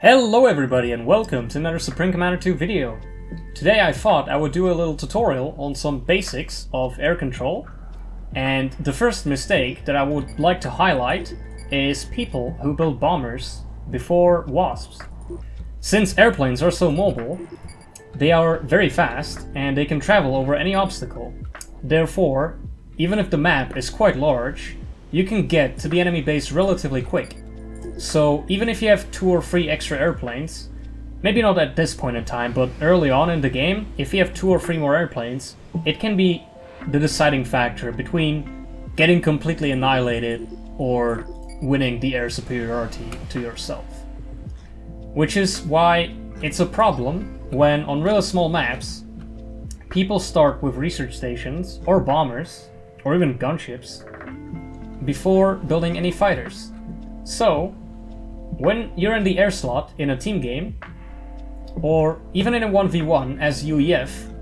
Hello everybody and welcome to another Supreme Commander 2 video. Today I thought I would do a little tutorial on some basics of air control, and the first mistake that I would like to highlight is people who build bombers before wasps. Since airplanes are so mobile, they are very fast and they can travel over any obstacle. Therefore, even if the map is quite large, you can get to the enemy base relatively quick. So even if you have 2 or 3 extra airplanes, maybe not at this point in time, but early on in the game, if you have 2 or 3 more airplanes, it can be the deciding factor between getting completely annihilated or winning the air superiority to yourself. Which is why it's a problem when on really small maps, people start with research stations or bombers or even gunships before building any fighters. So, when you're in the air slot in a team game, or even in a 1v1 as UEF,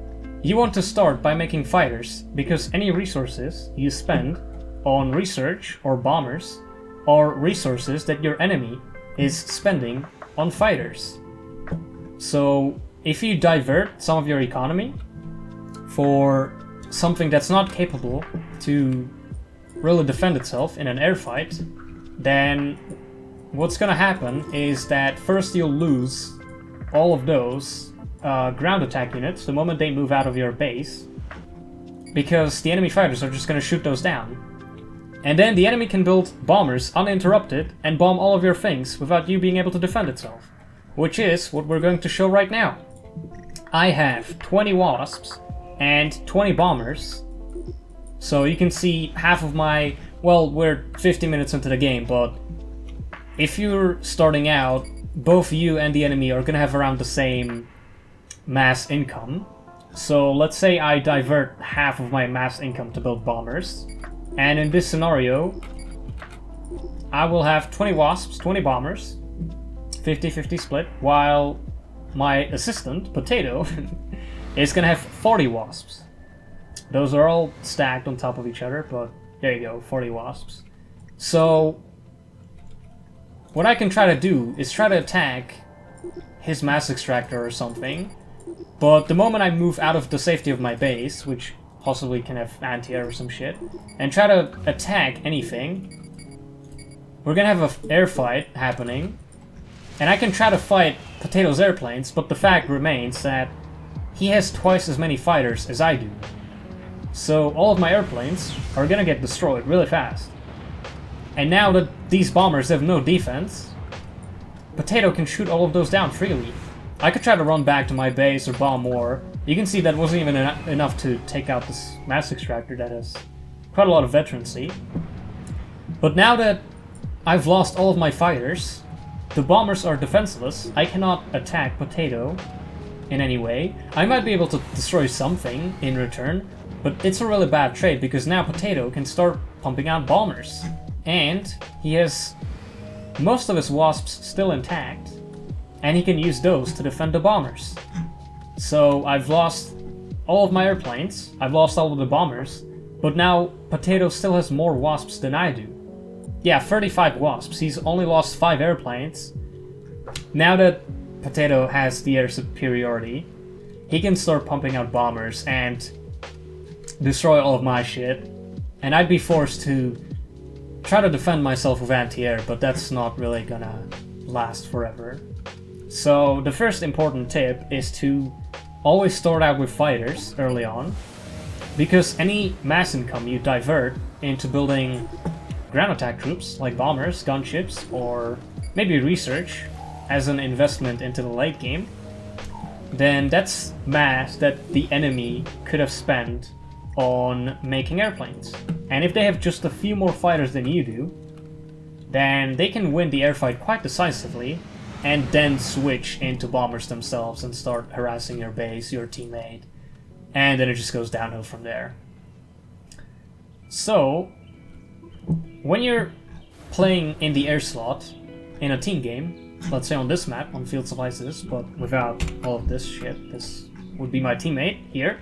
you want to start by making fighters, because any resources you spend on research or bombers are resources that your enemy is spending on fighters. So, if you divert some of your economy for something that's not capable to really defend itself in an air fight, then what's gonna happen is that first you'll lose all of those ground attack units the moment they move out of your base, because the enemy fighters are just gonna shoot those down. And then the enemy can build bombers uninterrupted and bomb all of your things without you being able to defend itself, which is what we're going to show right now. I have 20 wasps and 20 bombers, so you can see half of my... Well, we're 50 minutes into the game, but if you're starting out, both you and the enemy are gonna have around the same mass income. So let's say I divert half of my mass income to build bombers, and in this scenario, I will have 20 wasps, 20 bombers, 50-50 split, while my assistant, Potato, is gonna have 40 wasps. Those are all stacked on top of each other, but there you go, 40 wasps. So, what I can try to do is try to attack his mass extractor or something, but the moment I move out of the safety of my base, which possibly can have anti-air or some shit, and try to attack anything, we're gonna have an air fight happening, and I can try to fight Potato's airplanes, but the fact remains that he has twice as many fighters as I do. So all of my airplanes are gonna get destroyed really fast. And now that these bombers have no defense, Potato can shoot all of those down freely. I could try to run back to my base or bomb more. You can see that wasn't even enough to take out this mass extractor that has quite a lot of veterancy. But now that I've lost all of my fighters, the bombers are defenseless. I cannot attack Potato in any way. I might be able to destroy something in return, but it's a really bad trade because now Potato can start pumping out bombers. And he has most of his wasps still intact, and he can use those to defend the bombers. So I've lost all of my airplanes, I've lost all of the bombers, but now Potato still has more wasps than I do. Yeah, 35 wasps, he's only lost 5 airplanes. Now that Potato has the air superiority, he can start pumping out bombers and destroy all of my shit, and I'd be forced to try to defend myself with anti-air, but that's not really gonna last forever. So the first important tip is to always start out with fighters early on, because any mass income you divert into building ground attack troops like bombers, gunships, or maybe research as an investment into the late game, then that's mass that the enemy could have spent on making airplanes. And if they have just a few more fighters than you do, then they can win the airfight quite decisively and then switch into bombers themselves and start harassing your base, your teammate, and then it just goes downhill from there. So, when you're playing in the air slot in a team game, let's say on this map, on Field Supplies, but without all of this shit, this would be my teammate here.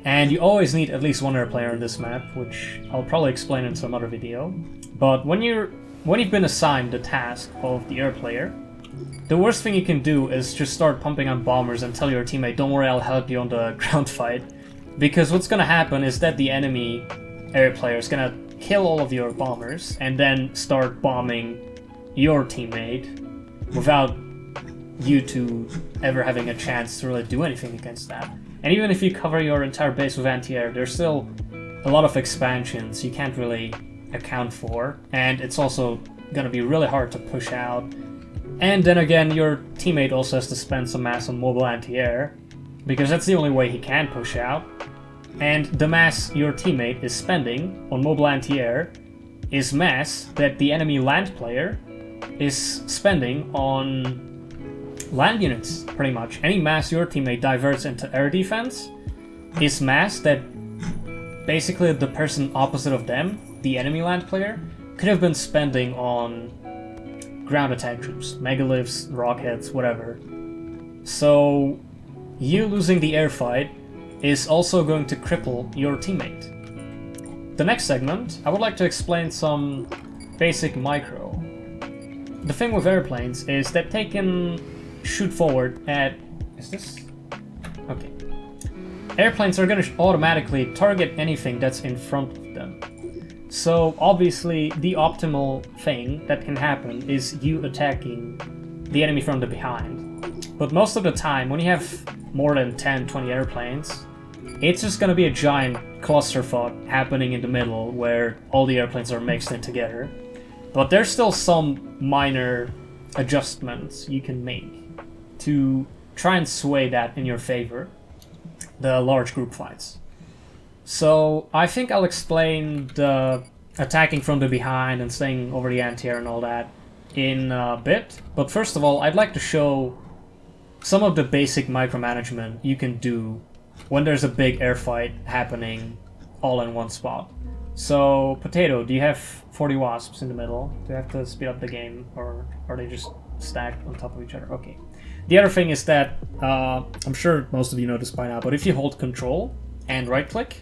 And you always need at least one air player on this map, which I'll probably explain in some other video. But when you've been assigned the task of the air player, the worst thing you can do is just start pumping on bombers and tell your teammate, don't worry, I'll help you on the ground fight. Because what's gonna happen is that the enemy air player is gonna kill all of your bombers and then start bombing your teammate without you two ever having a chance to really do anything against that. And even if you cover your entire base with anti-air, there's still a lot of expansions you can't really account for, and it's also gonna be really hard to push out. And then again, your teammate also has to spend some mass on mobile anti-air, because that's the only way he can push out. And the mass your teammate is spending on mobile anti-air is mass that the enemy land player is spending on land units, pretty much. Any mass your teammate diverts into air defense is mass that basically the person opposite of them, the enemy land player, could have been spending on ground attack troops, megaliths, rockets, whatever. So you losing the air fight is also going to cripple your teammate. The next segment, I would like to explain some basic micro. The thing with airplanes is that they can shoot forward at... Is this? Okay. Airplanes are going to automatically target anything that's in front of them. So obviously the optimal thing that can happen is you attacking the enemy from the behind. But most of the time, when you have more than 10-20 airplanes, it's just going to be a giant clusterfuck happening in the middle where all the airplanes are mixed in together. But there's still some minor adjustments you can make to try and sway that in your favor, the large group fights. So I think I'll explain the attacking from the behind and staying over the anti-air and all that in a bit. But first of all, I'd like to show some of the basic micromanagement you can do when there's a big air fight happening all in one spot. So, Potato, do you have 40 wasps in the middle? Do you have to speed up the game, or are they just stacked on top of each other? Okay. The other thing is that, I'm sure most of you know this by now, but if you hold control and right click,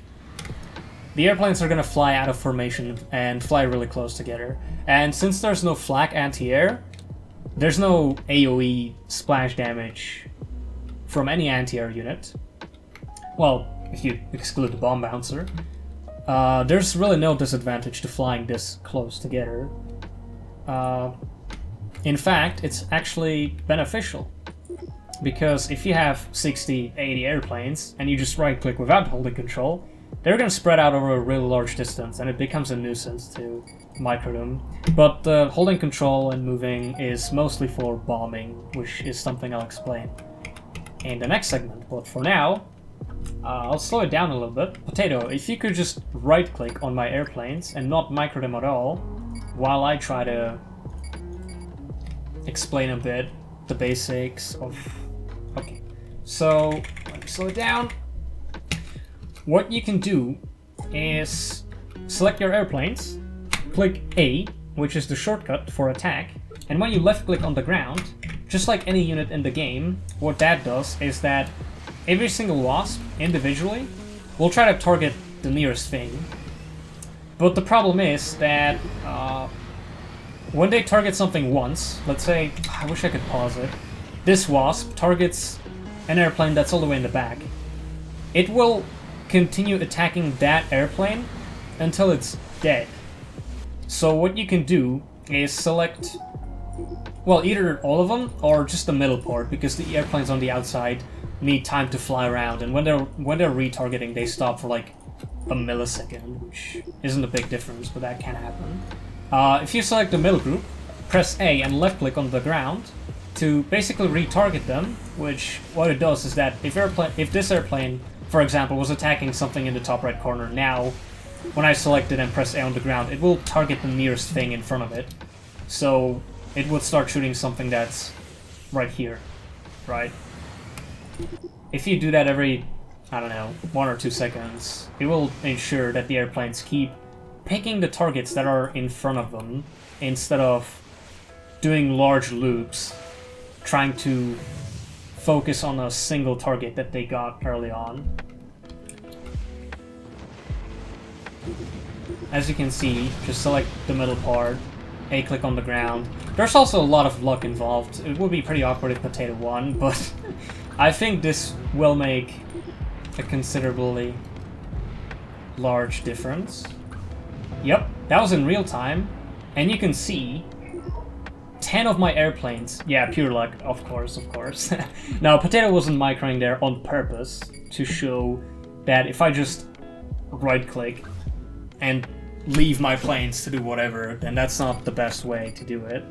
the airplanes are gonna fly out of formation and fly really close together. And since there's no flak anti-air, there's no AoE splash damage from any anti-air unit. Well, if you exclude the bomb bouncer. There's really no disadvantage to flying this close together. In fact, it's actually beneficial. Because if you have 60, 80 airplanes, and you just right-click without holding control, they're going to spread out over a really large distance, and it becomes a nuisance to micro them. But holding control and moving is mostly for bombing, which is something I'll explain in the next segment. But for now, I'll slow it down a little bit. Potato, if you could just right-click on my airplanes and not micro them at all, while I try to explain a bit the basics of... Okay, so let me slow it down. What you can do is select your airplanes, click A, which is the shortcut for attack, and when you left-click on the ground, just like any unit in the game, what that does is that every single wasp, individually, will try to target the nearest thing. But the problem is that when they target something once, let's say, I wish I could pause it, this wasp targets an airplane that's all the way in the back. It will continue attacking that airplane until it's dead. So what you can do is select, well, either all of them or just the middle part, because the airplanes on the outside need time to fly around, and when they're retargeting, they stop for like a millisecond, which isn't a big difference, but that can happen. If you select the middle group, press A and left click on the ground to basically retarget them, which what it does is that if this airplane, for example, was attacking something in the top right corner, now when I select it and press A on the ground, it will target the nearest thing in front of it. So it would start shooting something that's right here, right? If you do that every, I don't know, 1 or 2 seconds, it will ensure that the airplanes keep picking the targets that are in front of them instead of doing large loops, trying to focus on a single target that they got early on. As you can see, just select the middle part, A click on the ground. There's also a lot of luck involved. It would be pretty awkward if Potato won, but I think this will make a considerably large difference. Yep, that was in real time, and you can see 10 of my airplanes. Yeah, pure luck, of course. Now, Potato wasn't microing there on purpose to show that if I just right-click and leave my planes to do whatever, then that's not the best way to do it.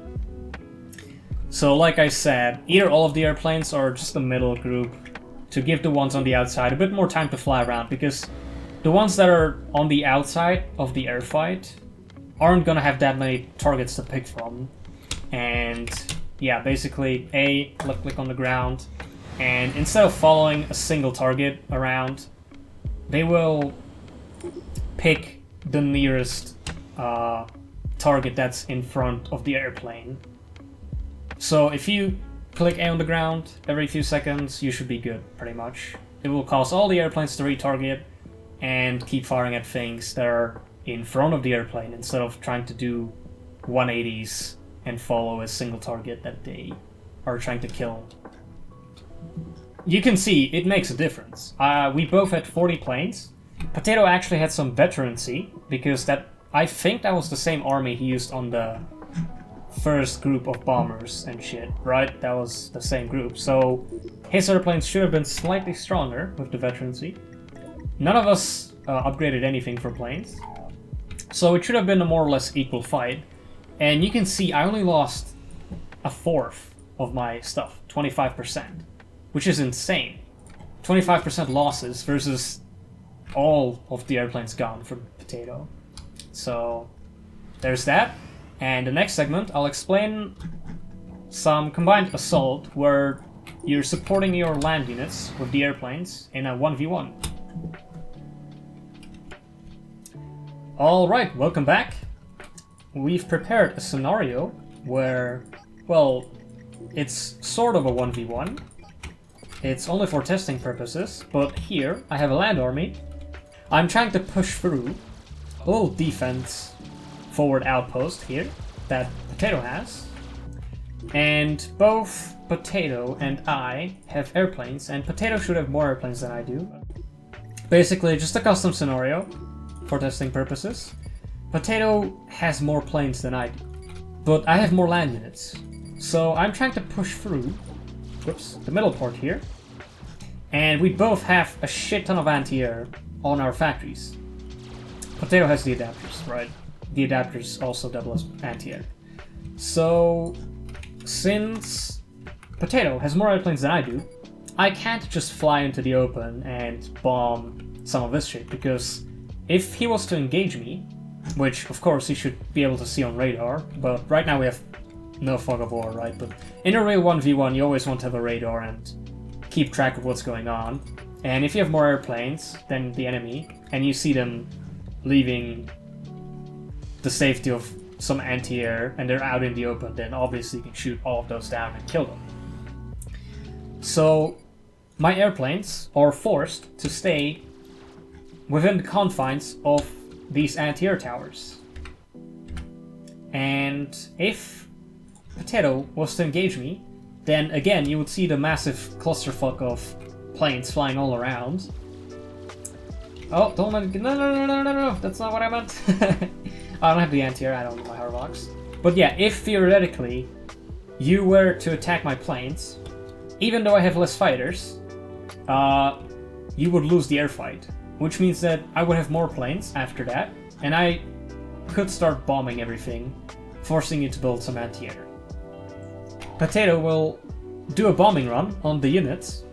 So like I said, either all of the airplanes or just the middle group to give the ones on the outside a bit more time to fly around, because the ones that are on the outside of the airfight aren't gonna have that many targets to pick from. And yeah, basically left click on the ground, and instead of following a single target around, they will pick the nearest target that's in front of the airplane. So if you click A on the ground every few seconds, you should be good, pretty much. It will cause all the airplanes to retarget and keep firing at things that are in front of the airplane instead of trying to do 180s and follow a single target that they are trying to kill. You can see it makes a difference. We both had 40 planes. Potato actually had some veterancy, because I think that was the same army he used on the first group of bombers and shit, right? That was the same group. So his airplanes should have been slightly stronger with the veterancy. None of us upgraded anything for planes, so it should have been a more or less equal fight. And you can see I only lost a fourth of my stuff, 25%, which is insane. 25% losses versus all of the airplanes gone from Potato. So there's that. And the next segment, I'll explain some combined assault where you're supporting your land units with the airplanes in a 1v1. Alright, welcome back. We've prepared a scenario where, well, it's sort of a 1v1. It's only for testing purposes, but here I have a land army. I'm trying to push through a little defense forward outpost here that Potato has. And both Potato and I have airplanes, and Potato should have more airplanes than I do. Basically, just a custom scenario for testing purposes. Potato has more planes than I do, but I have more land units. So I'm trying to push through, the middle port here, and we both have a shit ton of anti-air on our factories. Potato has the adapters, right? The adapters also double as anti-air. So, since Potato has more airplanes than I do, I can't just fly into the open and bomb some of this shit, because if he was to engage me, which of course he should be able to see on radar, but right now we have no fog of war, right? But in a real 1v1 you always want to have a radar and keep track of what's going on. And if you have more airplanes than the enemy, and you see them leaving the safety of some anti-air and they're out in the open, then obviously you can shoot all of those down and kill them. So my airplanes are forced to stay within the confines of these anti-air towers. And if Potato was to engage me, then again you would see the massive clusterfuck of planes flying all around. Oh, don't let it, no, that's not what I meant. I don't have the anti-air, I don't have my Harbox. But yeah, if theoretically you were to attack my planes, even though I have less fighters, you would lose the air fight, which means that I would have more planes after that, and I could start bombing everything, forcing you to build some anti-air. Potato will do a bombing run on the units,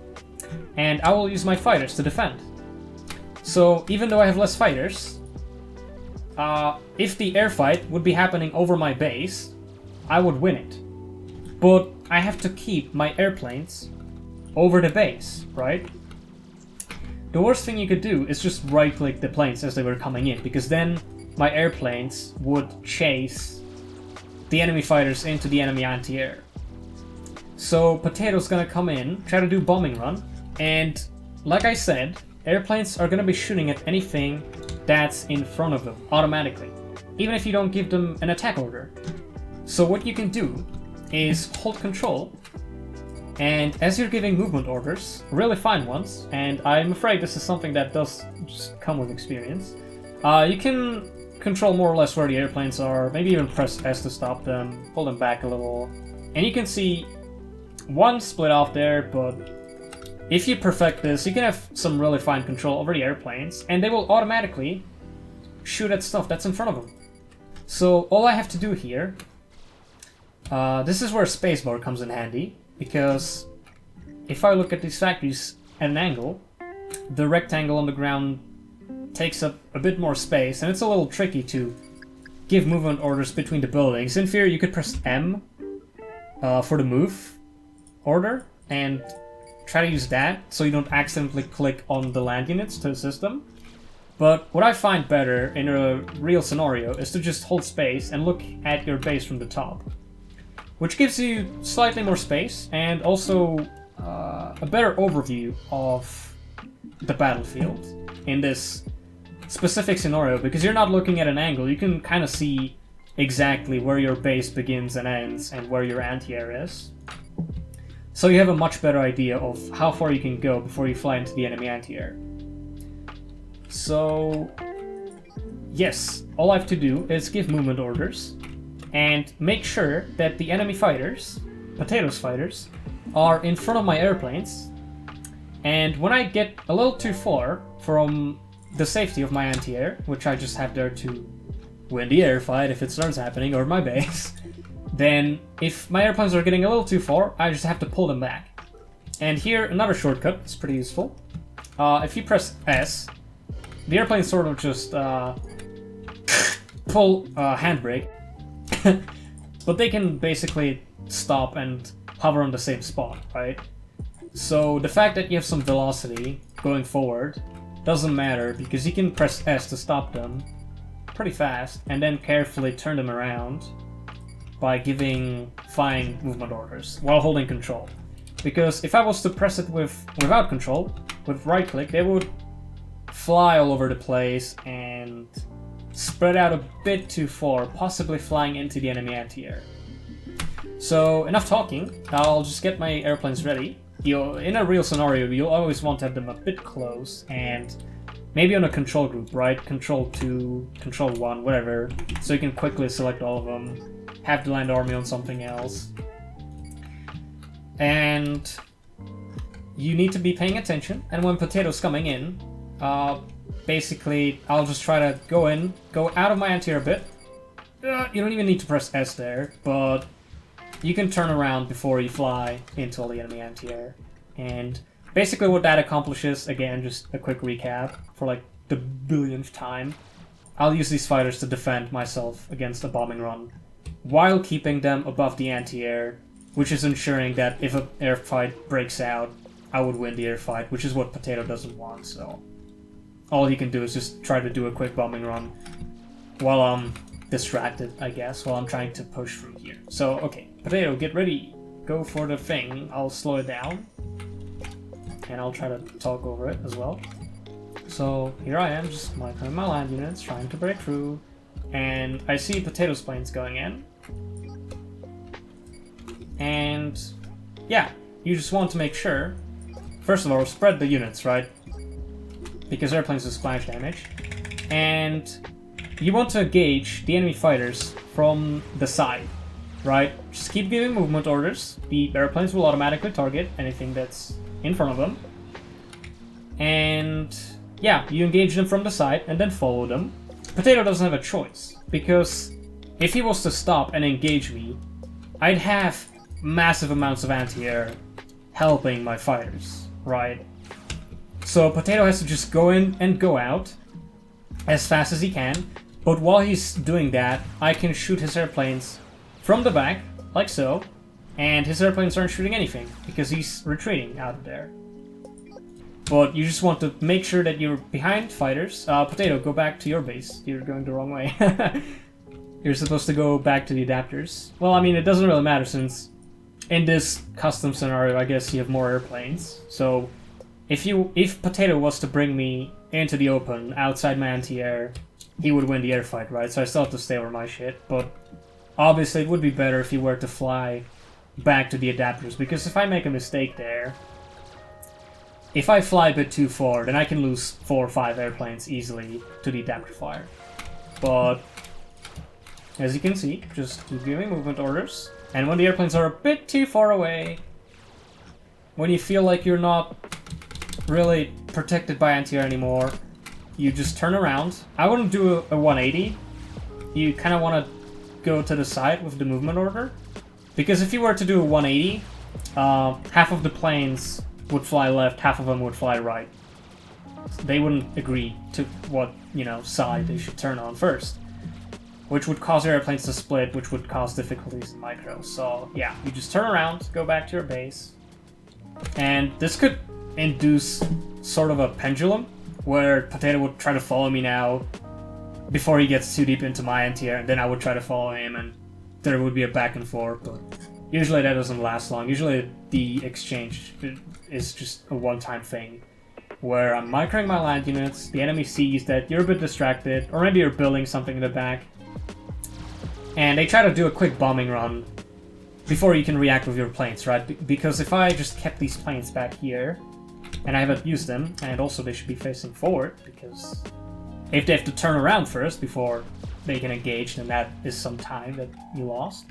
and I will use my fighters to defend. So even though I have less fighters, if the air fight would be happening over my base, I would win it. But I have to keep my airplanes over the base, right? The worst thing you could do is just right-click the planes as they were coming in, because then my airplanes would chase the enemy fighters into the enemy anti-air. So Potato's gonna come in, try to do bombing run, and like I said, airplanes are gonna be shooting at anything that's in front of them automatically, even if you don't give them an attack order. So what you can do is hold control, and as you're giving movement orders, really fine ones, and I'm afraid this is something that does just come with experience, you can control more or less where the airplanes are, maybe even press S to stop them, pull them back a little, and you can see one split off there, but if you perfect this, you can have some really fine control over the airplanes, and they will automatically shoot at stuff that's in front of them. So all I have to do here, this is where spacebar comes in handy, because if I look at these factories at an angle, the rectangle on the ground takes up a bit more space, and it's a little tricky to give movement orders between the buildings. In theory, you could press M for the move order, and try to use that so you don't accidentally click on the land units to assist them. But what I find better in a real scenario is to just hold space and look at your base from the top, which gives you slightly more space and also a better overview of the battlefield in this specific scenario, because you're not looking at an angle. You can kind of see exactly where your base begins and ends and where your anti-air is. So you have a much better idea of how far you can go before you fly into the enemy anti-air. So yes, all I have to do is give movement orders and make sure that the enemy fighters, Potato's fighters, are in front of my airplanes, and when I get a little too far from the safety of my anti-air, which I just have there to win the air fight if it starts happening, or my base, then if my airplanes are getting a little too far, I just have to pull them back. And here, another shortcut, it's pretty useful. If you press S, the airplanes sort of just pull handbrake, but they can basically stop and hover on the same spot, right? So the fact that you have some velocity going forward doesn't matter, because you can press S to stop them pretty fast and then carefully turn them around by giving fine movement orders while holding control. Because if I was to press it without control, with right click, they would fly all over the place and spread out a bit too far, possibly flying into the enemy anti-air. So enough talking, I'll just get my airplanes ready. In a real scenario, you'll always want to have them a bit close, and maybe on a control group, right? Control 2, Control 1, whatever, so you can quickly select all of them, have the land army on something else. And you need to be paying attention, and when Potato's coming in, basically I'll just try to go out of my anti-air a bit. You don't even need to press S there, but you can turn around before you fly into all the enemy anti-air. And basically what that accomplishes, again, just a quick recap for like the billionth time, I'll use these fighters to defend myself against a bombing run while keeping them above the anti-air, which is ensuring that if an air fight breaks out, I would win the air fight, which is what Potato doesn't want. So all he can do is just try to do a quick bombing run while I'm distracted, I guess, while I'm trying to push through here. So, okay, Potato, get ready. Go for the thing. I'll slow it down. And I'll try to talk over it as well. So, here I am, just microing my land units, trying to break through. And I see Potato's planes going in. And, yeah, you just want to make sure, first of all, spread the units, right? Because airplanes do splash damage. And you want to engage the enemy fighters from the side, right? Just keep giving movement orders. The airplanes will automatically target anything that's in front of them. And yeah, you engage them from the side and then follow them. Potato doesn't have a choice, because if he was to stop and engage me, I'd have massive amounts of anti-air helping my fighters, right? So Potato has to just go in and go out as fast as he can. But while he's doing that, I can shoot his airplanes from the back, like so, and his airplanes aren't shooting anything, because he's retreating out of there. But you just want to make sure that you're behind fighters. Potato, go back to your base. You're going the wrong way. You're supposed to go back to the adapters. Well, I mean, it doesn't really matter, since in this custom scenario, I guess you have more airplanes. So if Potato was to bring me into the open, outside my anti-air, he would win the air fight, right? So I still have to stay over my shit, but obviously it would be better if you were to fly back to the adapters, because if I make a mistake there, if I fly a bit too far, then I can lose 4 or 5 airplanes easily to the adapter fire. But as you can see, just keep giving movement orders, and when the airplanes are a bit too far away, when you feel like you're not really protected by anti-air anymore, you just turn around. I wouldn't do a 180. You kind of want to go to the side with the movement order, because if you were to do a 180, half of the planes would fly left, half of them would fly right. They wouldn't agree to what, side they should turn on first, which would cause your airplanes to split, which would cause difficulties in micro. So yeah, you just turn around, go back to your base, and this could induce sort of a pendulum where Potato would try to follow me now before he gets too deep into my anti-air, and then I would try to follow him, and there would be a back and forth, but usually that doesn't last long. Usually the exchange is just a one-time thing, where I'm microing my land units, the enemy sees that you're a bit distracted, or maybe you're building something in the back, and they try to do a quick bombing run before you can react with your planes, right? Because if I just kept these planes back here, and I haven't used them, and also they should be facing forward, because if they have to turn around first before they can engage, then that is some time that you lost.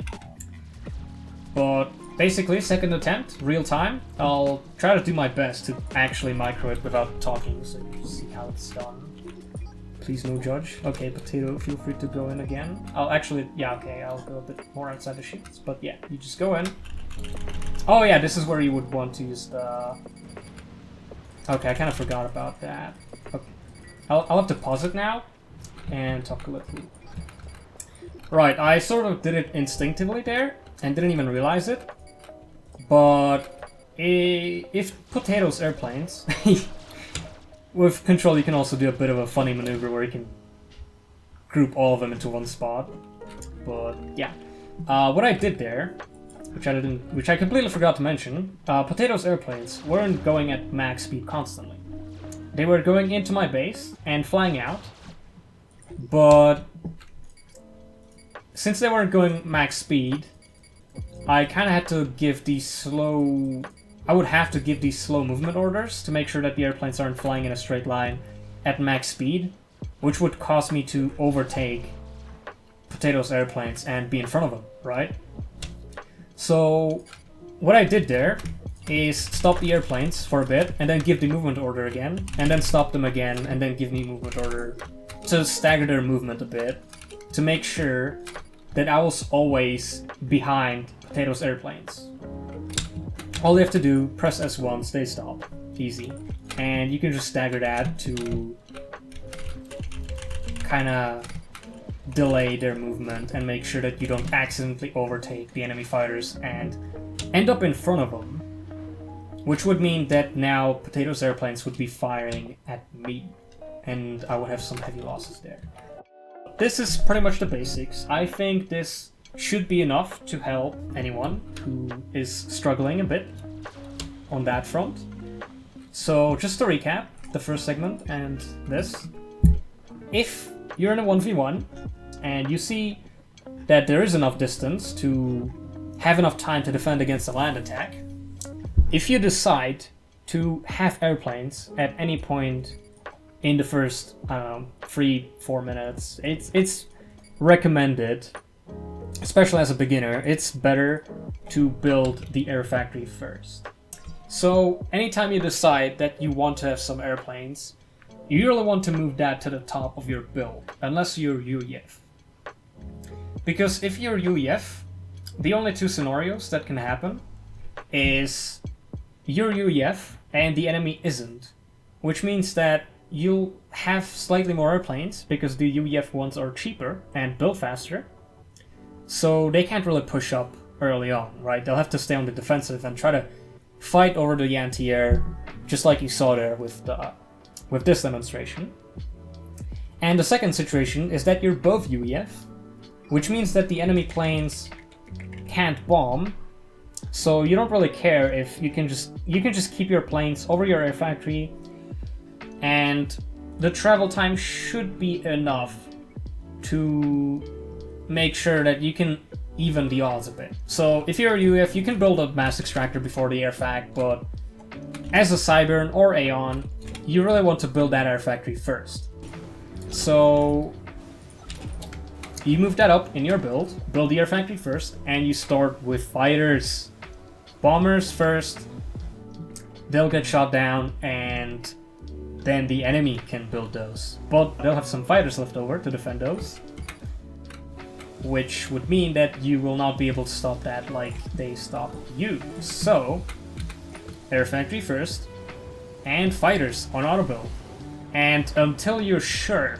But basically, second attempt, real time. I'll try to do my best to actually micro it without talking, so you see how it's done. Please no judge. Okay, Potato, feel free to go in again. I'll actually, I'll go a bit more outside the sheets, but yeah, you just go in. Oh yeah, this is where you would want to use the... Okay, I kind of forgot about that. Okay. I'll have to pause it now and talk a little. Right, I sort of did it instinctively there and didn't even realize it. But if Potato's airplanes, with control you can also do a bit of a funny maneuver where you can group all of them into one spot. But yeah, what I did there, which I completely forgot to mention, Potato's airplanes weren't going at max speed constantly. They were going into my base and flying out, but since they weren't going max speed, I kind of had to give these slow... I would have to give these slow movement orders to make sure that the airplanes aren't flying in a straight line at max speed, which would cause me to overtake Potato's airplanes and be in front of them, right? So what I did there is stop the airplanes for a bit, and then give the movement order again, and then stop them again, and then give me movement order to stagger their movement a bit, to make sure that I was always behind Potato's airplanes. All you have to do, press S1, stay stop, easy, and you can just stagger that to kind of delay their movement and make sure that you don't accidentally overtake the enemy fighters and end up in front of them. Which would mean that now Potato's airplanes would be firing at me, and I would have some heavy losses there. This is pretty much the basics. I think this should be enough to help anyone who is struggling a bit on that front. So just to recap the first segment and this. If you're in a 1v1 and you see that there is enough distance to have enough time to defend against a land attack, if you decide to have airplanes at any point in the first, 3-4 minutes, it's recommended, especially as a beginner, it's better to build the air factory first. So anytime you decide that you want to have some airplanes, you really want to move that to the top of your build, unless you're UEF. Because if you're UEF, the only two scenarios that can happen is you're UEF and the enemy isn't, which means that you'll have slightly more airplanes because the UEF ones are cheaper and build faster, so they can't really push up early on, right? They'll have to stay on the defensive and try to fight over the anti-air, just like you saw there with this demonstration. And the second situation is that you're both UEF, which means that the enemy planes can't bomb, so you don't really care if you can just keep your planes over your air factory, and the travel time should be enough to make sure that you can even the odds a bit. So if you're a UEF, you can build a mass extractor before the air fac, but as a Cybern or Aeon, you really want to build that air factory first. So you move that up in your build the air factory first, and you start with fighters. Bombers first, they'll get shot down, and then the enemy can build those. But they'll have some fighters left over to defend those, which would mean that you will not be able to stop that like they stop you. So, air factory first, and fighters on auto build. And until you're sure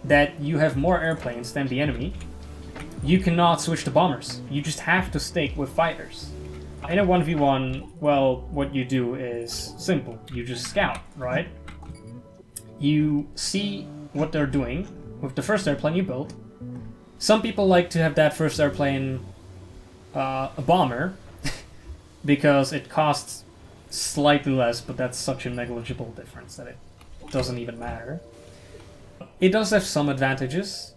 that you have more airplanes than the enemy, you cannot switch to bombers. You just have to stick with fighters. In a 1v1, well, what you do is simple. You just scout, right? You see what they're doing with the first airplane you build. Some people like to have that first airplane a bomber because it costs slightly less, but that's such a negligible difference that it doesn't even matter. It does have some advantages.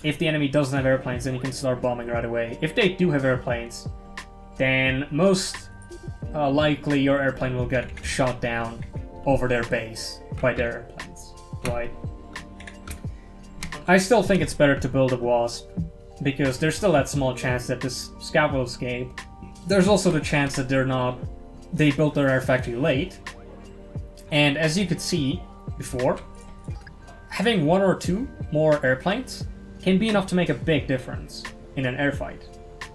If the enemy doesn't have airplanes, then you can start bombing right away. If they do have airplanes, then most likely your airplane will get shot down over their base by their airplanes, right? I still think it's better to build a Wasp, because there's still that small chance that this scout will escape. There's also the chance that they built their air factory late, and as you could see before, having one or two more airplanes can be enough to make a big difference in an airfight.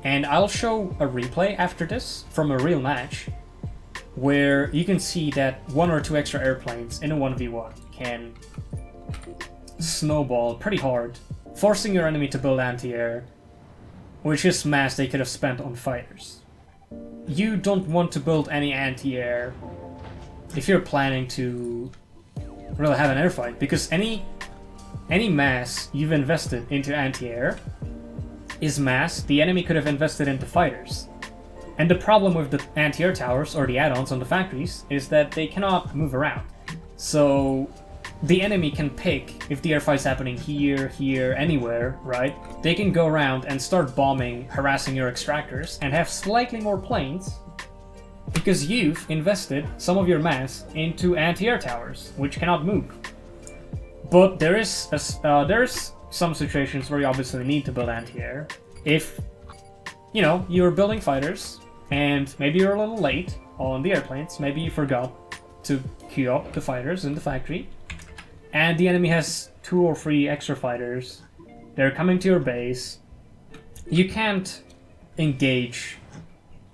And I'll show a replay after this from a real match, where you can see that one or two extra airplanes in a 1v1 can snowball pretty hard, forcing your enemy to build anti-air, which is mass they could have spent on fighters. You don't want to build any anti-air if you're planning to really have an airfight, because any mass you've invested into anti-air is mass the enemy could have invested into fighters. And the problem with the anti-air towers, or the add-ons on the factories, is that they cannot move around. So the enemy can pick if the airfight's happening here, anywhere, right? They can go around and start bombing, harassing your extractors, and have slightly more planes, because you've invested some of your mass into anti-air towers, which cannot move. But there is some situations where you obviously need to build anti-air. If, you know, you're building fighters, and maybe you're a little late on the airplanes, maybe you forgot to queue up the fighters in the factory, and the enemy has 2 or 3 extra fighters, they're coming to your base, you can't engage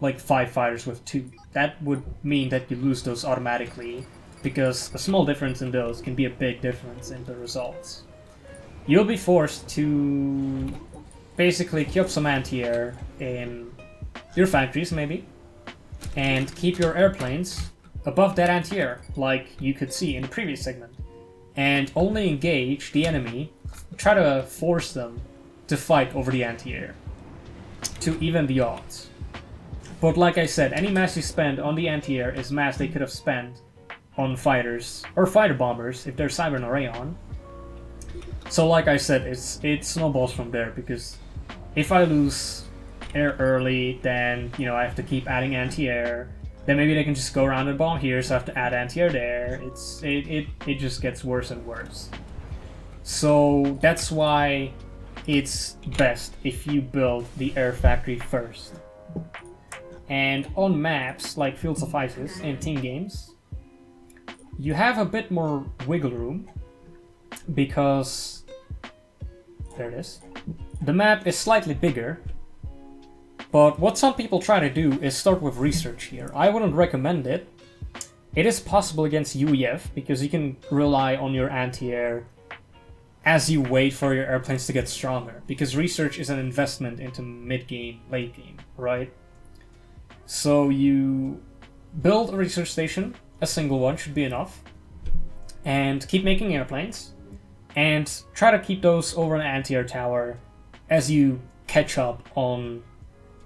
like 5 fighters with 2. That would mean that you lose those automatically, because a small difference in those can be a big difference in the results. You'll be forced to basically queue up some anti-air in your factories, maybe, and keep your airplanes above that anti-air, like you could see in the previous segment, and only engage the enemy, try to force them to fight over the anti-air, to even the odds. But like I said, any mass you spend on the anti-air is mass they could have spent on fighters, or fighter bombers, if they're Cybern or Aeon. So like I said, it snowballs from there, because if I lose air early, then, you know, I have to keep adding anti-air. Then maybe they can just go around and bomb here, so I have to add anti-air there. It just gets worse and worse. So that's why it's best if you build the air factory first. And on maps like Fields of Isis and team games, you have a bit more wiggle room, because there it is. The map is slightly bigger, but what some people try to do is start with research here. I wouldn't recommend it. It is possible against UEF, because you can rely on your anti-air as you wait for your airplanes to get stronger, because research is an investment into mid-game, late game, right? So you build a research station, a single one should be enough, and keep making airplanes, and try to keep those over an anti-air tower as you catch up on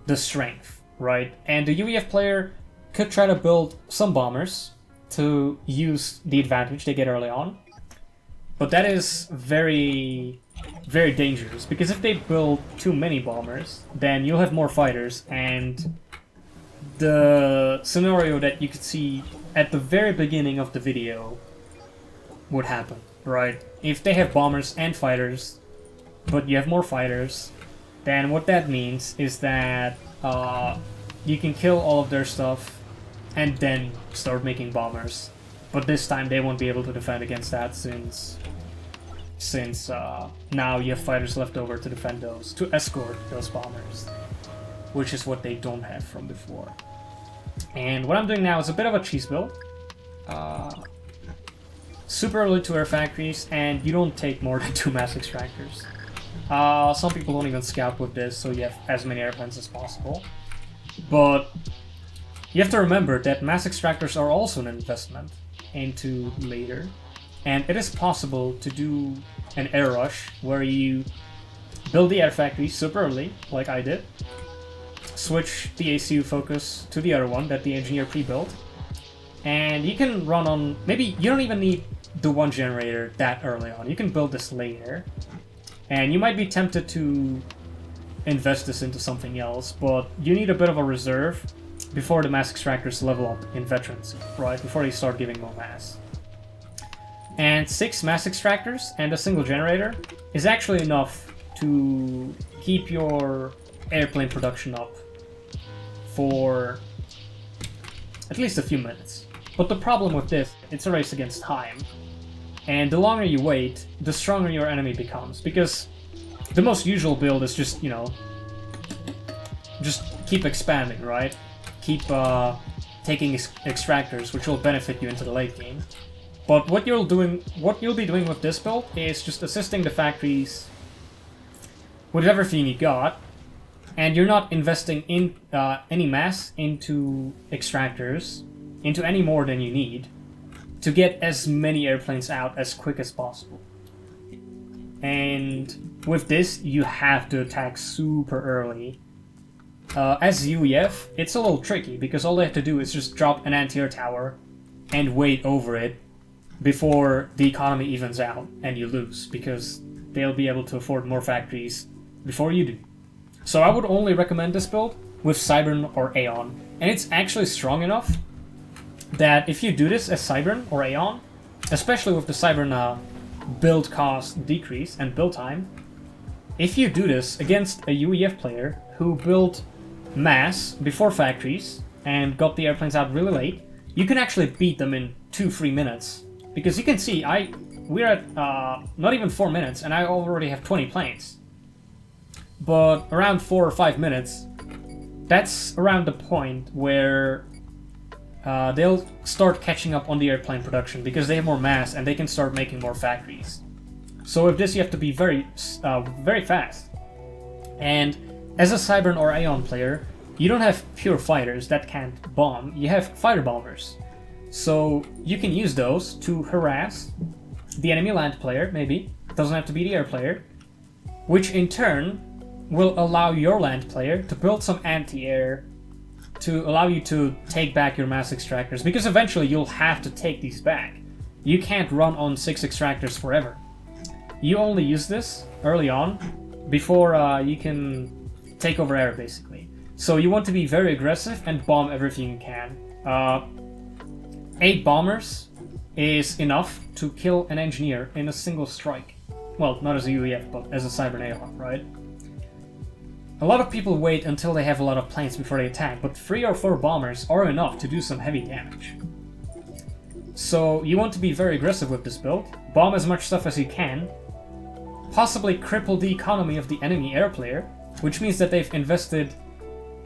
the strength, right? And the UEF player could try to build some bombers to use the advantage they get early on, but that is very very dangerous, because if they build too many bombers, then you'll have more fighters, and the scenario that you could see at the very beginning of the video would happen, right? If they have bombers and fighters, but you have more fighters, then what that means is that you can kill all of their stuff and then start making bombers. But this time they won't be able to defend against that since now you have fighters left over to defend those, to escort those bombers, which is what they don't have from before. And what I'm doing now is a bit of a cheese build. Super early to air factories, and you don't take more than 2 mass extractors. Some people don't even scout with this, so you have as many airplanes as possible. But you have to remember that mass extractors are also an investment into later, and it is possible to do an air rush where you build the air factory super early, like I did, switch the ACU focus to the other one that the engineer pre-built, and you can run on, maybe you don't even need the one generator that early on, you can build this later, and you might be tempted to invest this into something else, but you need a bit of a reserve before the mass extractors level up in veterancy, right? Before they start giving more mass. And 6 mass extractors and a single generator is actually enough to keep your airplane production up for at least a few minutes. But the problem with this, it's a race against time. And the longer you wait, the stronger your enemy becomes. Because the most usual build is just, you know, just keep expanding, right? Keep taking extractors, which will benefit you into the late game. But what you'll be doing with this build is just assisting the factories with everything you got, and you're not investing in any mass into extractors, into any more than you need, to get as many airplanes out as quick as possible. And with this, you have to attack super early. As UEF, it's a little tricky, because all they have to do is just drop an anti-air tower and wait over it before the economy evens out and you lose, because they'll be able to afford more factories before you do. So I would only recommend this build with Cybern or Aeon, and it's actually strong enough that if you do this as Cybern or Aeon, especially with the Cybern build cost decrease and build time, if you do this against a UEF player who built mass before factories and got the airplanes out really late, you can actually beat them in 2-3 minutes. Because you can see, we're at not even 4 minutes, and I already have 20 planes. But around 4 or 5 minutes, that's around the point where they'll start catching up on the airplane production, because they have more mass and they can start making more factories. So with this, you have to be very fast. And as a Cybern or Aeon player, you don't have pure fighters that can't bomb. You have fighter bombers. So you can use those to harass the enemy land player, maybe. Doesn't have to be the air player. Which in turn will allow your land player to build some anti-air to allow you to take back your mass extractors. Because eventually you'll have to take these back. You can't run on 6 extractors forever. You only use this early on before you can take over air, basically. So you want to be very aggressive and bomb everything you can. 8 bombers is enough to kill an engineer in a single strike. Well, not as a UEF, but as a Cybern Aeon, right? A lot of people wait until they have a lot of planes before they attack, but 3 or 4 bombers are enough to do some heavy damage. So you want to be very aggressive with this build, bomb as much stuff as you can, possibly cripple the economy of the enemy air player, which means that they've invested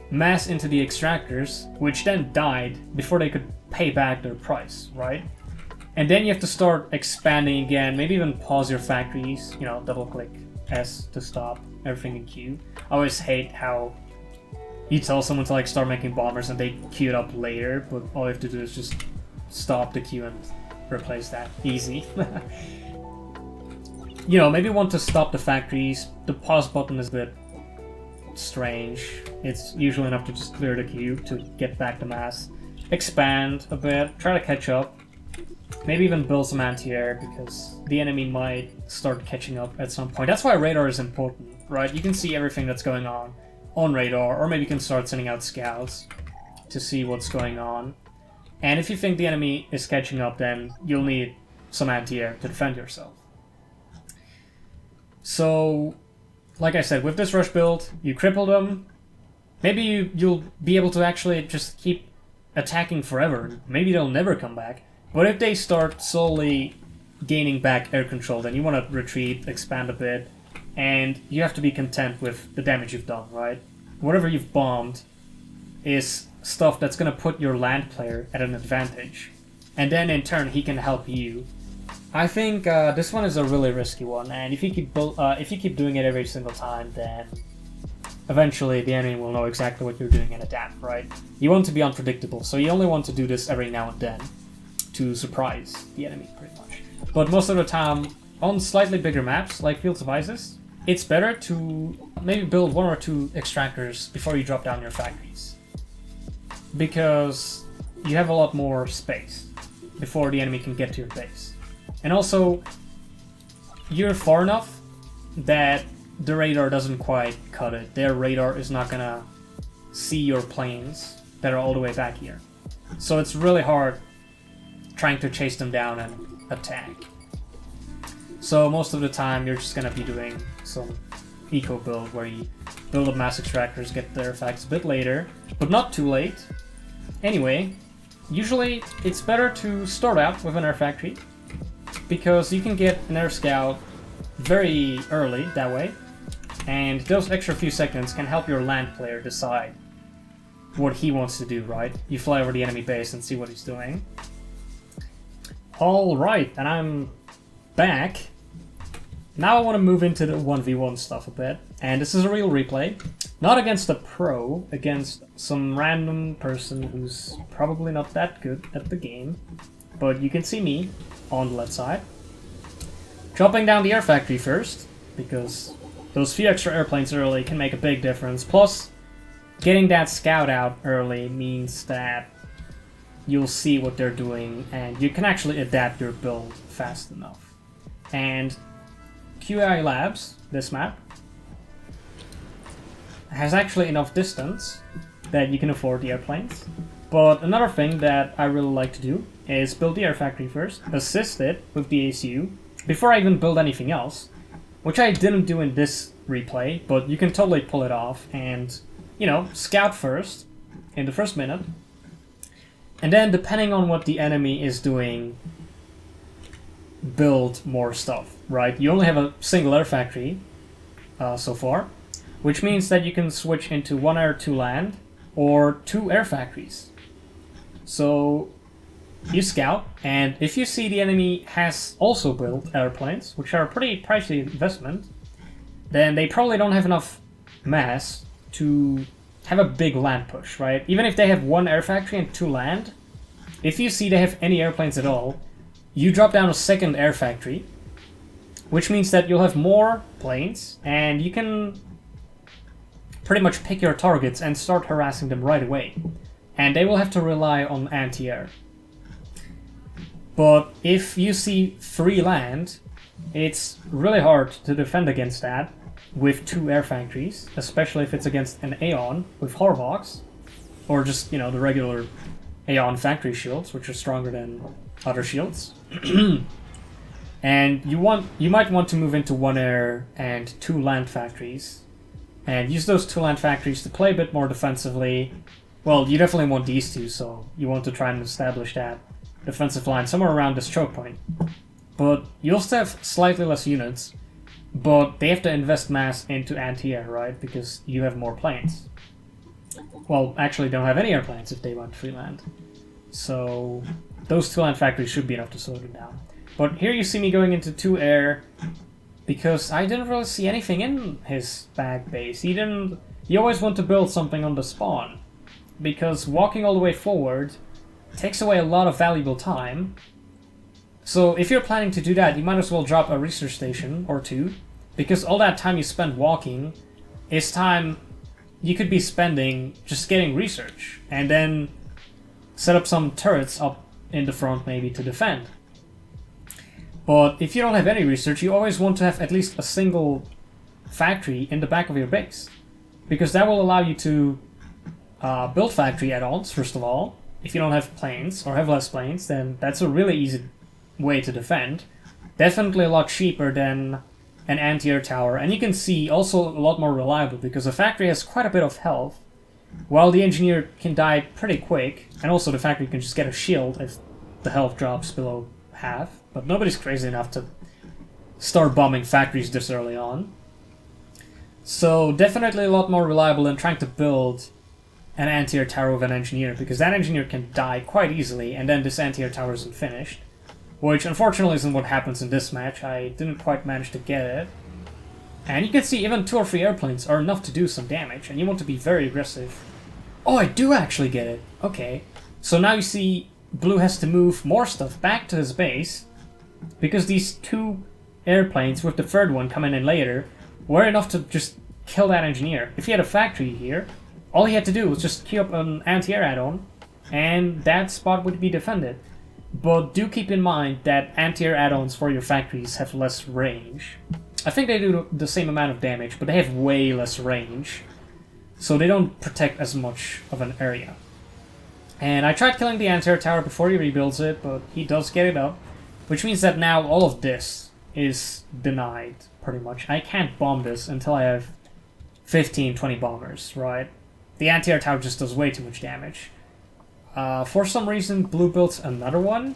mass into the extractors, which then died before they could pay back their price, right? And then you have to start expanding again, maybe even pause your factories, you know, double click S to stop everything in queue. I always hate how you tell someone to like start making bombers and they queue it up later, but all you have to do is just stop the queue and replace that. Easy. You know, maybe want to stop the factories. The pause button is a bit strange. It's usually enough to just clear the queue to get back the mass. Expand a bit, try to catch up. Maybe even build some anti-air, because the enemy might start catching up at some point. That's why radar is important, right? You can see everything that's going on radar, or maybe you can start sending out scouts to see what's going on. And if you think the enemy is catching up, then you'll need some anti-air to defend yourself. So, like I said, with this rush build, you cripple them. Maybe you'll be able to actually just keep attacking forever. Maybe they'll never come back. But if they start slowly gaining back air control, then you want to retreat, expand a bit, and you have to be content with the damage you've done, right? Whatever you've bombed is stuff that's going to put your land player at an advantage. And then in turn, he can help you. I think this one is a really risky one, and if you keep doing it every single time, then eventually the enemy will know exactly what you're doing and adapt, right? You want to be unpredictable, so you only want to do this every now and then to surprise the enemy, pretty much. But most of the time, on slightly bigger maps, like Fields of Isis, it's better to maybe build 1 or 2 extractors before you drop down your factories. Because you have a lot more space before the enemy can get to your base. And also, you're far enough that the radar doesn't quite cut it. Their radar is not gonna see your planes that are all the way back here. So it's really hard trying to chase them down and attack. So most of the time you're just gonna be doing some eco build where you build up mass extractors, get their effects a bit later, but not too late. Anyway, usually it's better to start out with an air factory, because you can get an air scout very early that way, and those extra few seconds can help your land player decide what he wants to do, right? You fly over the enemy base and see what he's doing. Alright, and I'm back. Now I want to move into the 1v1 stuff a bit, and this is a real replay. Not against a pro, against some random person who's probably not that good at the game, but you can see me on the left side. Dropping down the air factory first, because those few extra airplanes early can make a big difference. Plus, getting that scout out early means that you'll see what they're doing, and you can actually adapt your build fast enough. And QI Labs, this map, has actually enough distance that you can afford the airplanes. But another thing that I really like to do is build the air factory first, assist it with the ACU, before I even build anything else, which I didn't do in this replay, but you can totally pull it off and, you know, scout first in the first minute. And then, depending on what the enemy is doing, build more stuff, right? You only have a single air factory so far, which means that you can switch into 1 air, 2 land, or 2 air factories. So you scout, and if you see the enemy has also built airplanes, which are a pretty pricey investment, then they probably don't have enough mass to have a big land push, right? Even if they have 1 air factory and 2 land, if you see they have any airplanes at all, you drop down a 2nd air factory, which means that you'll have more planes, and you can pretty much pick your targets and start harassing them right away. And they will have to rely on anti-air. But if you see 3 land, it's really hard to defend against that with 2 air factories, especially if it's against an Aeon with Harvox, or just, you know, the regular Aeon factory shields, which are stronger than other shields. And you might want to move into 1 air and 2 land factories, and use those 2 land factories to play a bit more defensively. Well, you definitely want these 2, so you want to try and establish that defensive line somewhere around this choke point. But you'll still have slightly less units, but they have to invest mass into anti-air, right? Because you have more planes. Well, actually don't have any airplanes if they want free land. So those 2 land factories should be enough to slow them down. But here you see me going into 2 air, because I didn't really see anything in his back base. He always want to build something on the spawn, because walking all the way forward takes away a lot of valuable time. So if you're planning to do that, you might as well drop a research station or 2, because all that time you spend walking is time you could be spending just getting research, and then set up some turrets up in the front maybe to defend. But if you don't have any research, you always want to have at least a single factory in the back of your base, because that will allow you to build factory add-ons, first of all. If you don't have planes, or have less planes, then that's a really easy way to defend. Definitely a lot cheaper than an anti-air tower, and you can see also a lot more reliable, because the factory has quite a bit of health, while the engineer can die pretty quick, and also the factory can just get a shield if the health drops below half. But nobody's crazy enough to start bombing factories this early on. So definitely a lot more reliable than trying to build an anti-air tower with an engineer, because that engineer can die quite easily, and then this anti-air tower isn't finished. Which unfortunately isn't what happens in this match. I didn't quite manage to get it. And you can see even 2 or 3 airplanes are enough to do some damage, and you want to be very aggressive. Oh, I do actually get it. Okay. So now you see Blue has to move more stuff back to his base, because these 2 airplanes with the 3rd one coming in later were enough to just kill that engineer. If he had a factory here, all he had to do was just queue up an anti-air add-on, and that spot would be defended. But do keep in mind that anti-air add-ons for your factories have less range. I think they do the same amount of damage, but they have way less range, so they don't protect as much of an area. And I tried killing the anti-air tower before he rebuilds it, but he does get it up, which means that now all of this is denied, pretty much. I can't bomb this until I have 15, 20 bombers, right? The anti-air tower just does way too much damage. For some reason, Blue built another one,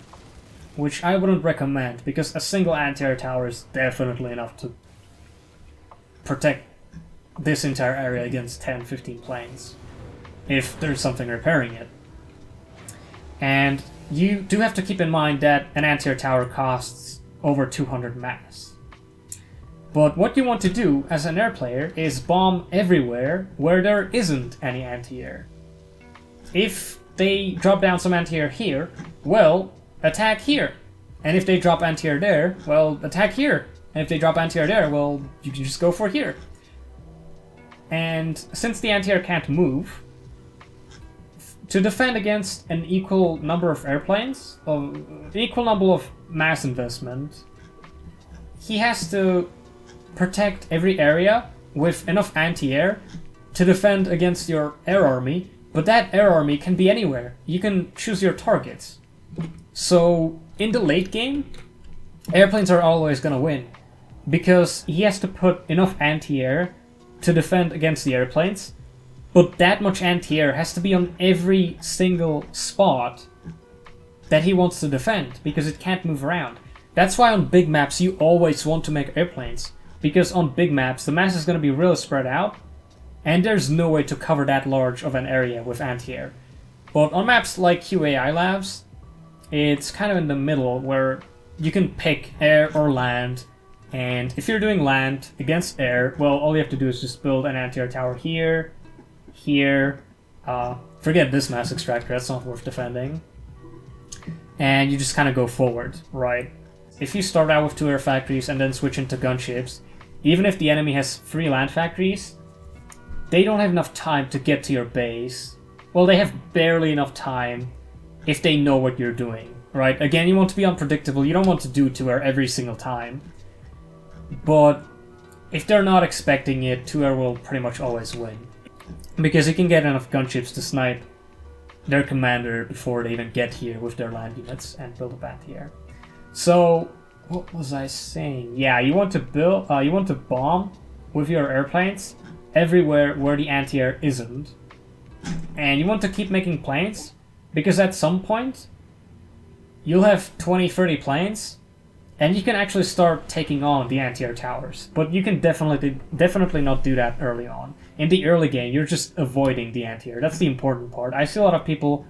which I wouldn't recommend, because a single anti-air tower is definitely enough to protect this entire area against 10, 15 planes, if there's something repairing it. And you do have to keep in mind that an anti-air tower costs over 200 mass. But what you want to do as an air player is bomb everywhere where there isn't any anti-air. If they drop down some anti-air here, well, attack here. And if they drop anti-air there, well, attack here. And if they drop anti-air there, well, you can just go for here. And since the anti-air can't move, to defend against an equal number of airplanes, equal number of mass investment, he has to protect every area with enough anti-air to defend against your air army, but that air army can be anywhere. You can choose your targets. So in the late game, airplanes are always gonna win, because he has to put enough anti-air to defend against the airplanes, but that much anti-air has to be on every single spot that he wants to defend, because it can't move around. That's why on big maps you always want to make airplanes, because on big maps the mass is going to be really spread out, and there's no way to cover that large of an area with anti-air. But on maps like QAI Labs, it's kind of in the middle, where you can pick air or land, and if you're doing land against air, well, all you have to do is just build an anti-air tower here, here, forget this mass extractor, that's not worth defending, and you just kind of go forward, right? If you start out with 2 air factories and then switch into gunships, even if the enemy has 3 land factories, they don't have enough time to get to your base. Well, they have barely enough time if they know what you're doing, right? Again, you want to be unpredictable, you don't want to do 2 air every single time, but if they're not expecting it, 2 air will pretty much always win, because you can get enough gunships to snipe their commander before they even get here with their land units and build up anti-air. So, what was I saying? Yeah, you want to build, you want to bomb with your airplanes everywhere where the anti-air isn't, and you want to keep making planes, because at some point you'll have 20-30 planes, and you can actually start taking on the anti-air towers. But you can definitely not do that early on. In the early game, you're just avoiding the anti-air. That's the important part. I see a lot of people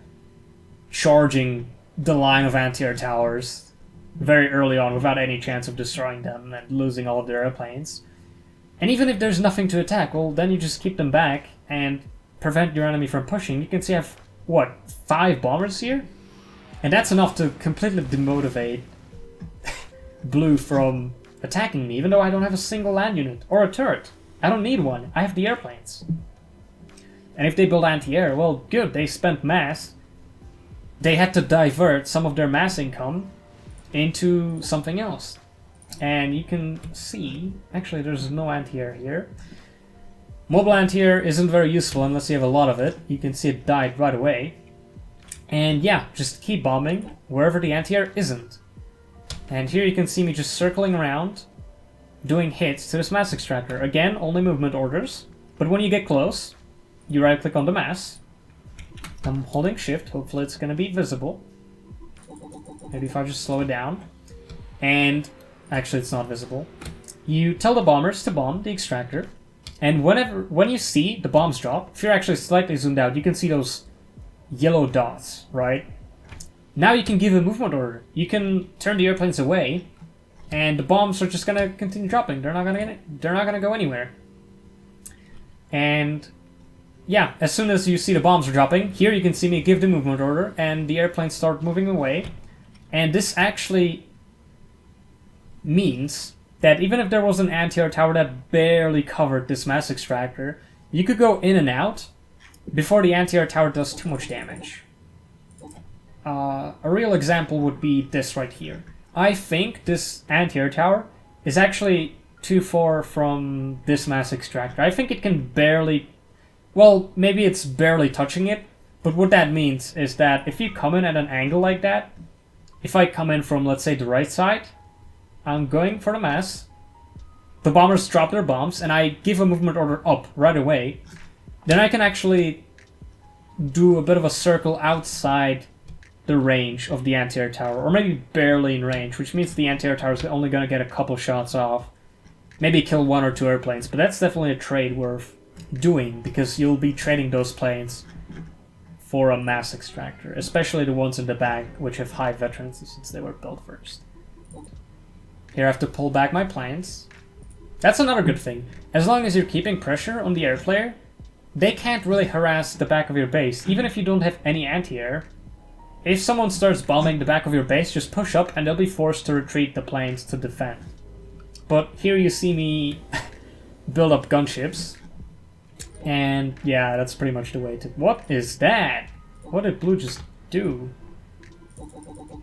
charging the line of anti-air towers very early on without any chance of destroying them and losing all of their airplanes. And even if there's nothing to attack, well, then you just keep them back and prevent your enemy from pushing. You can see I have, what, 5 bombers here? And that's enough to completely demotivate Blue from attacking me, even though I don't have a single land unit or a turret. I don't need one. I have the airplanes. And if they build anti-air, well, good, they spent mass. they had to divert some of their mass income into something else. And you can see, actually there's no anti-air here. Mobile anti-air isn't very useful unless you have a lot of it. You can see it died right away. And yeah, just keep bombing wherever the anti-air isn't. And here you can see me just circling around, doing hits to this mass extractor. Again, only movement orders. But when you get close, you right click on the mass. I'm holding shift, hopefully it's going to be visible. Maybe if I just slow it down. And actually it's not visible. You tell the bombers to bomb the extractor. And when you see the bombs drop, if you're actually slightly zoomed out, you can see those yellow dots, right? Now you can give a movement order. You can turn the airplanes away, and the bombs are just gonna continue dropping. They're not gonna go anywhere. And yeah, as soon as you see the bombs are dropping, here you can see me give the movement order, and the airplanes start moving away. And this actually means that even if there was an anti-air tower that barely covered this mass extractor, you could go in and out before the anti-air tower does too much damage. A real example would be this right here. I think this anti-air tower is actually too far from this mass extractor. I think it can barely... Well, maybe it's barely touching it, but what that means is that if you come in at an angle like that, if I come in from, let's say, the right side, I'm going for the mass, the bombers drop their bombs, and I give a movement order up right away, then I can actually do a bit of a circle outside the range of the anti-air tower, or maybe barely in range, which means the anti-air tower is only going to get a couple shots off, maybe kill 1 or 2 airplanes, but that's definitely a trade worth doing, because you'll be trading those planes for a mass extractor, especially the ones in the back, which have high veterancy since they were built first. Here I have to pull back my planes. That's another good thing. As long as you're keeping pressure on the air player, they can't really harass the back of your base, even if you don't have any anti-air. If someone starts bombing the back of your base, just push up and they'll be forced to retreat the planes to defend. But here you see me build up gunships. And yeah, that's pretty much the way to... What is that? What did blue just do?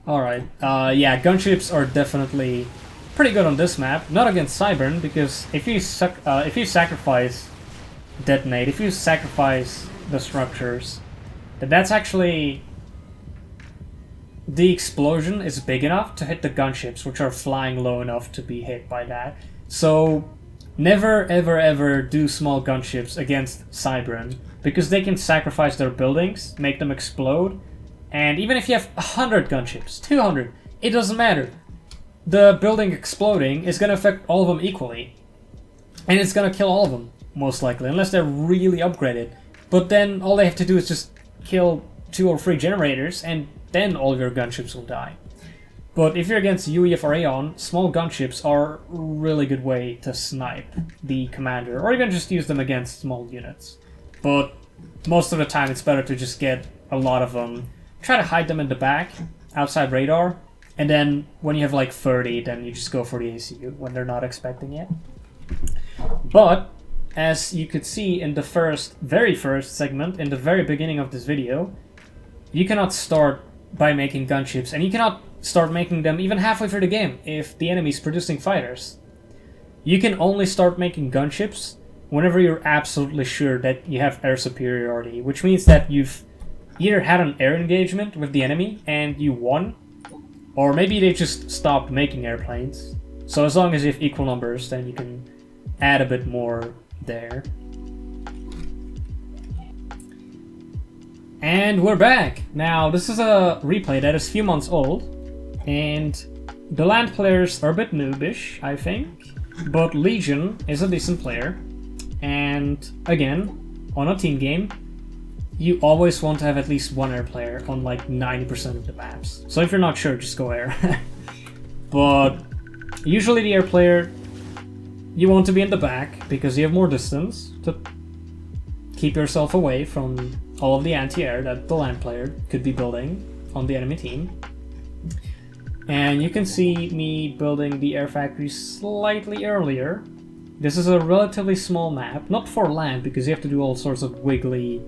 Alright, yeah, gunships are definitely pretty good on this map. Not against Cybern, because if you sacrifice detonate, if you sacrifice the structures, then that's actually... The explosion is big enough to hit the gunships, which are flying low enough to be hit by that. So, never ever ever do small gunships against Cybern, because they can sacrifice their buildings, make them explode, and even if you have 100 gunships, 200, it doesn't matter. The building exploding is going to affect all of them equally. And it's going to kill all of them, most likely, unless they're really upgraded. But then all they have to do is just kill 2 or 3 generators, and then all of your gunships will die. But if you're against UEF or Aeon, small gunships are a really good way to snipe the commander, or even just use them against small units. But most of the time it's better to just get a lot of them, try to hide them in the back, outside radar, and then when you have like 30, then you just go for the ACU when they're not expecting it. But, as you could see in the very first segment, in the very beginning of this video, you cannot start by making gunships, and you cannot start making them even halfway through the game if the enemy's producing fighters. You can only start making gunships whenever you're absolutely sure that you have air superiority, which means that you've either had an air engagement with the enemy and you won, or maybe they just stopped making airplanes. So as long as you have equal numbers, then you can add a bit more there. And we're back! Now, this is a replay that is a few months old, and the land players are a bit noobish, I think, but Legion is a decent player, and again, on a team game, you always want to have at least one air player on like 90% of the maps. So if you're not sure, just go air. But usually the air player, you want to be in the back because you have more distance to keep yourself away from all of the anti-air that the land player could be building on the enemy team. And you can see me building the air factory slightly earlier. This is a relatively small map, not for land because you have to do all sorts of wiggly,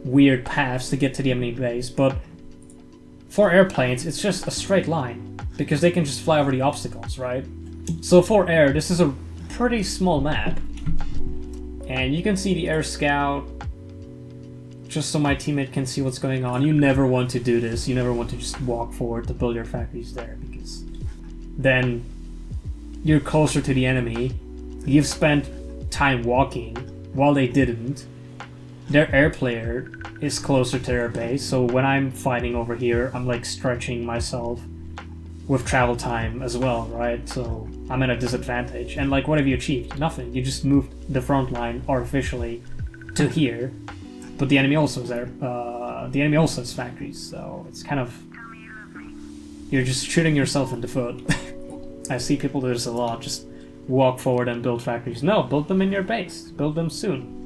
weird paths to get to the enemy base, but for airplanes, it's just a straight line, because they can just fly over the obstacles, right? So for air, this is a pretty small map, and you can see the air scout, just so my teammate can see what's going on. You never want to do this, you never want to just walk forward to build your factories there, because then you're closer to the enemy, you've spent time walking while they didn't, their air player is closer to their base, so when I'm fighting over here, I'm like stretching myself with travel time as well, right? So I'm at a disadvantage. And like, what have you achieved? Nothing. You just moved the front line artificially to here, but the enemy also is there. The enemy also has factories, so it's kind of, you're just shooting yourself in the foot. I see people do this a lot. Just walk forward and build factories. No, build them in your base. Build them soon.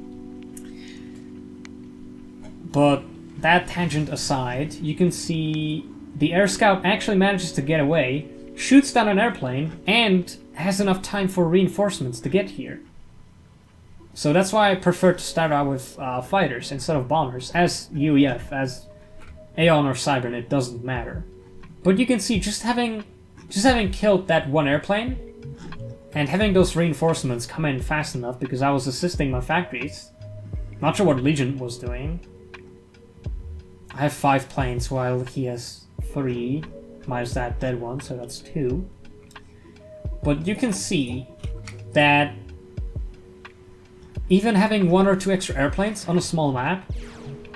But that tangent aside, you can see the air scout actually manages to get away, shoots down an airplane, and has enough time for reinforcements to get here. So that's why I prefer to start out with fighters instead of bombers. As UEF, as Aeon or Cybern, it doesn't matter. But you can see just having killed that one airplane and having those reinforcements come in fast enough, because I was assisting my factories. Not sure what Legion was doing. I have 5 planes while he has 3, minus that dead one, so that's 2. But you can see that even having 1 or 2 extra airplanes on a small map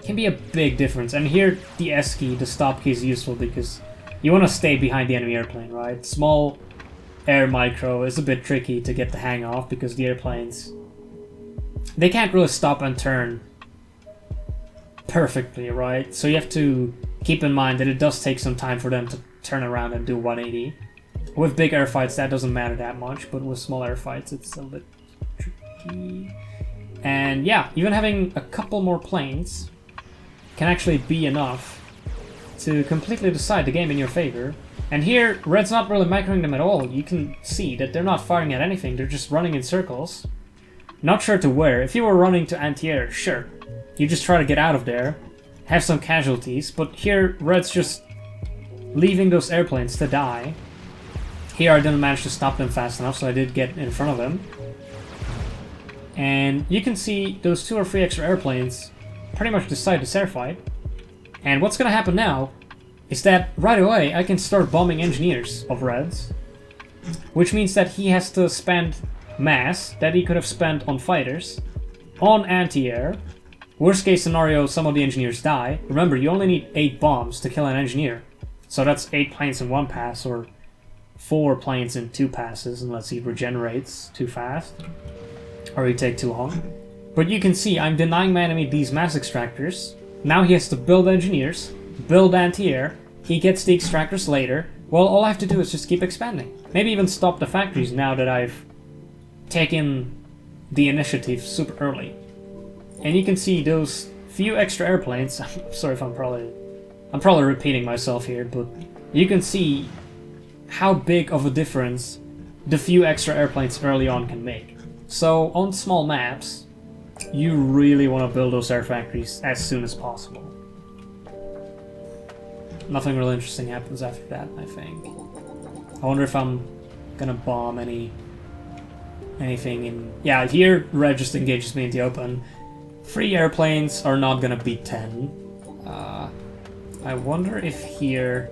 can be a big difference. And here the S key, the stop key, is useful because you want to stay behind the enemy airplane, right? Small air micro is a bit tricky to get the hang of because the airplanes, they can't really stop and turn perfectly, right? So you have to keep in mind that it does take some time for them to turn around and do 180. With big airfights that doesn't matter that much, but with small airfights it's a bit tricky. And yeah, even having a couple more planes can actually be enough to completely decide the game in your favor. And here, Red's not really microing them at all. You can see that they're not firing at anything, they're just running in circles. Not sure to where. If you were running to anti-air, sure. You just try to get out of there, have some casualties, but here Red's just leaving those airplanes to die. Here I didn't manage to stop them fast enough, so I did get in front of them. And you can see those 2 or 3 extra airplanes pretty much decide this airfight. And what's gonna happen now is that right away I can start bombing engineers of Red's, which means that he has to spend mass that he could have spent on fighters, on anti-air. Worst case scenario, some of the engineers die. Remember, you only need 8 bombs to kill an engineer. So that's 8 planes in 1 pass, or 4 planes in 2 passes, unless he regenerates too fast, or he take too long. But you can see I'm denying my enemy these mass extractors. Now he has to build engineers, build anti-air, he gets the extractors later. Well, all I have to do is just keep expanding. Maybe even stop the factories now that I've taken the initiative super early. And you can see those few extra airplanes. I'm sorry if I'm probably repeating myself here, but you can see how big of a difference the few extra airplanes early on can make. So on small maps, you really want to build those air factories as soon as possible. Nothing really interesting happens after that, I think. I wonder if I'm gonna bomb anything in... Yeah, here Red just engages me in the open. 3 airplanes are not gonna beat 10. I wonder if here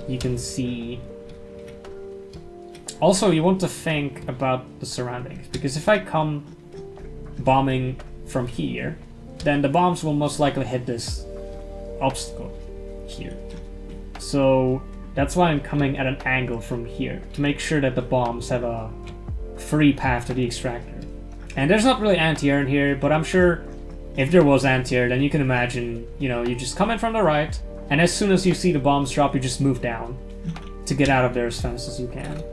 you can see... Also, you want to think about the surroundings, because if I come bombing from here, then the bombs will most likely hit this obstacle here. So that's why I'm coming at an angle from here, to make sure that the bombs have a free path to the extractor. And there's not really anti-air in here, but I'm sure if there was anti-air, then you can imagine, you know, you just come in from the right, and as soon as you see the bombs drop, you just move down to get out of there as fast as you can.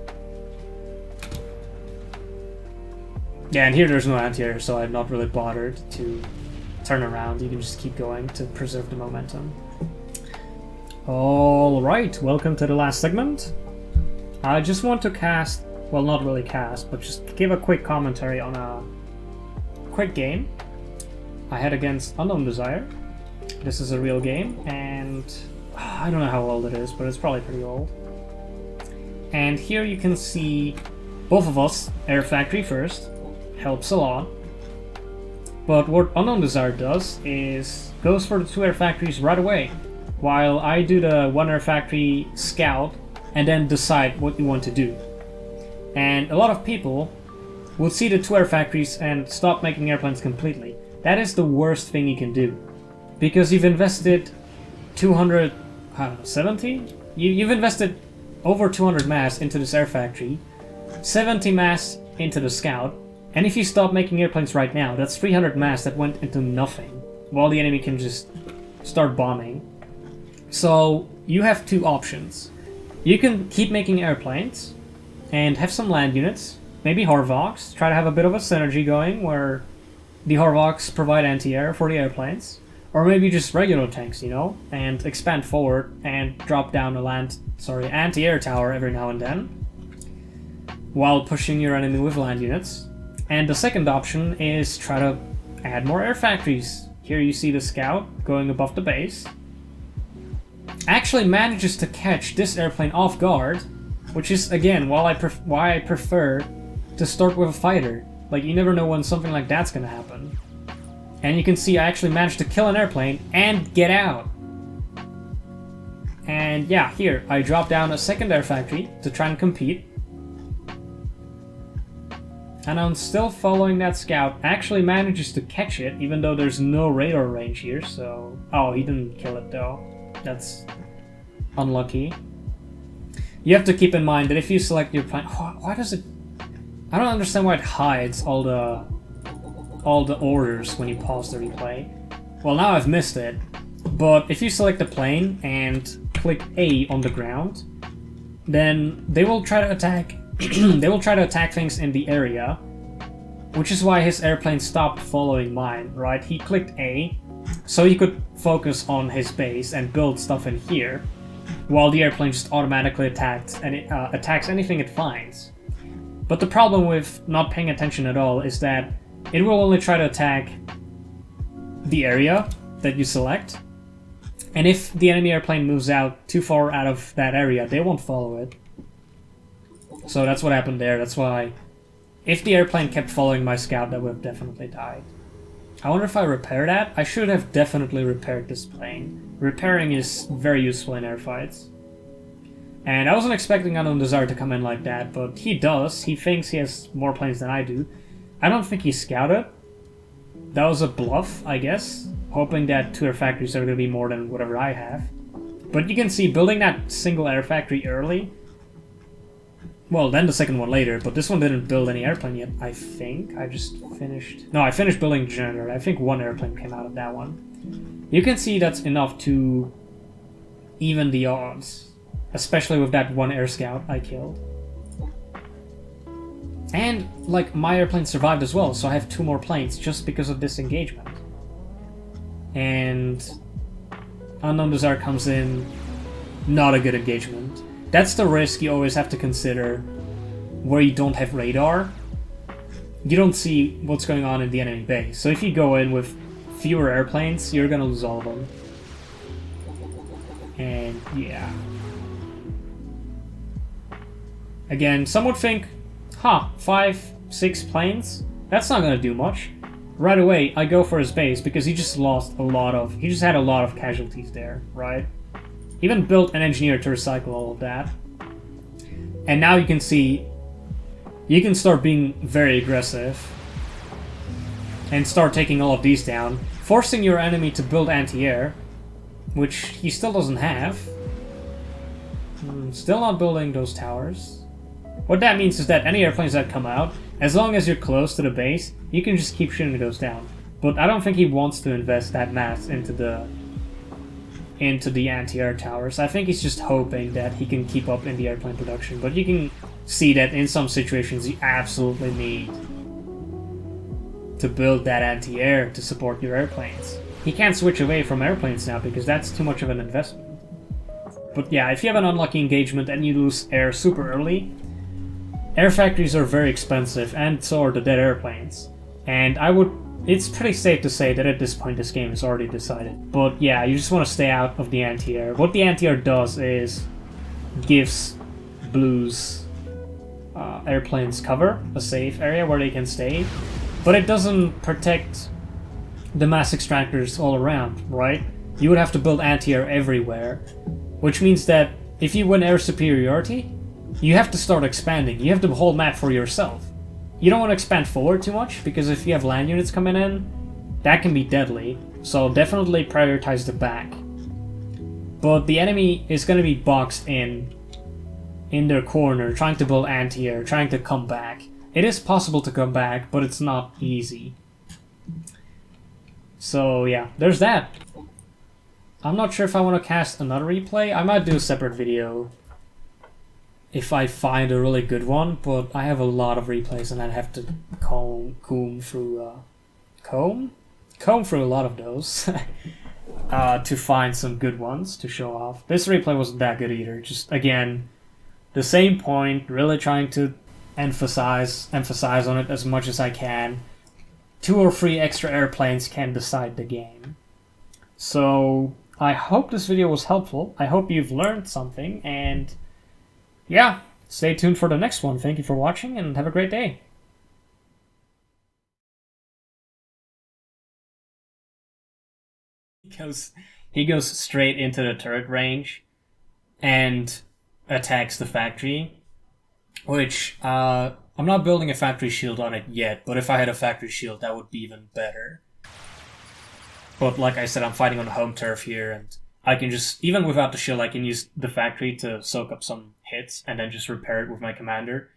Yeah, and here there's no anti-air, so I'm not really bothered to turn around. You can just keep going to preserve the momentum. Alright, welcome to the last segment. I just want to cast, well, not really cast, but just give a quick commentary on a quick game I had against Unknown Desire. This is a real game, and I don't know how old it is, but it's probably pretty old. And here you can see both of us, Air Factory first, helps a lot. But what Unknown Desire does is goes for the 2 Air Factories right away, while I do the 1 Air Factory scout and then decide what you want to do. And a lot of people will see the 2 Air Factories and stop making airplanes completely. That is the worst thing you can do, because you've invested 270? You've invested over 200 mass into this Air Factory, 70 mass into the scout, and if you stop making airplanes right now, that's 300 mass that went into nothing, while the enemy can just start bombing. So you have 2 options. You can keep making airplanes and have some land units, maybe Harvox, try to have a bit of a synergy going where the Harvox provide anti-air for the airplanes, or maybe just regular tanks, you know, and expand forward and drop down a anti-air tower every now and then, while pushing your enemy with land units. And the second option is try to add more air factories. Here you see the scout going above the base. Actually manages to catch this airplane off guard, which is, again, why I prefer to start with a fighter. Like, you never know when something like that's gonna happen. And you can see I actually managed to kill an airplane and get out. And yeah, here, I dropped down a second air factory to try and compete. And I'm still following that scout. Actually manages to catch it, even though there's no radar range here, so... Oh, he didn't kill it though. That's unlucky. You have to keep in mind that if you select your plane... Why does it... I don't understand why it hides all the orders when you pause the replay. Well, now I've missed it. But if you select the plane and click A on the ground, then they will try to attack... they will try to attack things in the area, which is why his airplane stopped following mine, right? He clicked A, so he could focus on his base and build stuff in here, while the airplane just automatically attacks anything it finds. But the problem with not paying attention at all is that it will only try to attack the area that you select, and if the enemy airplane moves out too far out of that area, they won't follow it. So that's what happened there. That's why, if the airplane kept following my scout, that would have definitely died. I wonder if I repair that? I should have definitely repaired this plane. Repairing is very useful in airfights. And I wasn't expecting Unknown Desire to come in like that, but he does. He thinks he has more planes than I do. I don't think he scouted. That was a bluff, I guess, hoping that 2 air factories are going to be more than whatever I have. But you can see, building that single air factory early, well, then the second one later, but this one didn't build any airplane yet, I think. I just finished... No, I finished building generator. I think 1 airplane came out of that one. You can see that's enough to even the odds, especially with that 1 air scout I killed. And, like, my airplane survived as well, so I have 2 more planes just because of this engagement. And Unknown Desire comes in, not a good engagement. That's the risk you always have to consider where you don't have radar. You don't see what's going on in the enemy base. So if you go in with fewer airplanes, you're gonna lose all of them. And yeah. Again, some would think, 5, 6 planes? That's not gonna do much. Right away, I go for his base because he just had a lot of casualties there, right? Even built an engineer to recycle all of that. And now you can see, you can start being very aggressive and start taking all of these down, forcing your enemy to build anti-air, which he still doesn't have. Still not building those towers. What that means is that any airplanes that come out, as long as you're close to the base, you can just keep shooting those down. But I don't think he wants to invest that mass into the anti-air towers. I think he's just hoping that he can keep up in the airplane production, but you can see that in some situations you absolutely need to build that anti-air to support your airplanes. He can't switch away from airplanes now because that's too much of an investment. But yeah, if you have an unlucky engagement and you lose air super early, air factories are very expensive, and so are the dead airplanes. And I would it's pretty safe to say that at this point this game is already decided. But yeah, you just want to stay out of the anti-air. What the anti-air does is gives blues airplanes cover, a safe area where they can stay, but it doesn't protect the mass extractors all around, right? You would have to build anti-air everywhere, which means that if you win air superiority, you have to start expanding. You have the whole map for yourself. You don't want to expand forward too much, because if you have land units coming in, that can be deadly, so definitely prioritize the back. But the enemy is going to be boxed in their corner, trying to build anti-air, trying to come back. It is possible to come back, but it's not easy. So yeah, there's that. I'm not sure if I want to cast another replay. I might do a separate video if I find a really good one, but I have a lot of replays and I'd have to comb through a lot of those to find some good ones to show off. This replay wasn't that good either. Just again, the same point, really trying to emphasize on it as much as I can. 2 or 3 extra airplanes can decide the game. So I hope this video was helpful. I hope you've learned something, and yeah, stay tuned for the next one. Thank you for watching and have a great day. He goes straight into the turret range and attacks the factory, which I'm not building a factory shield on it yet, but if I had a factory shield, that would be even better. But like I said, I'm fighting on home turf here, and I can just, even without the shield, I can use the factory to soak up some hits and then just repair it with my commander.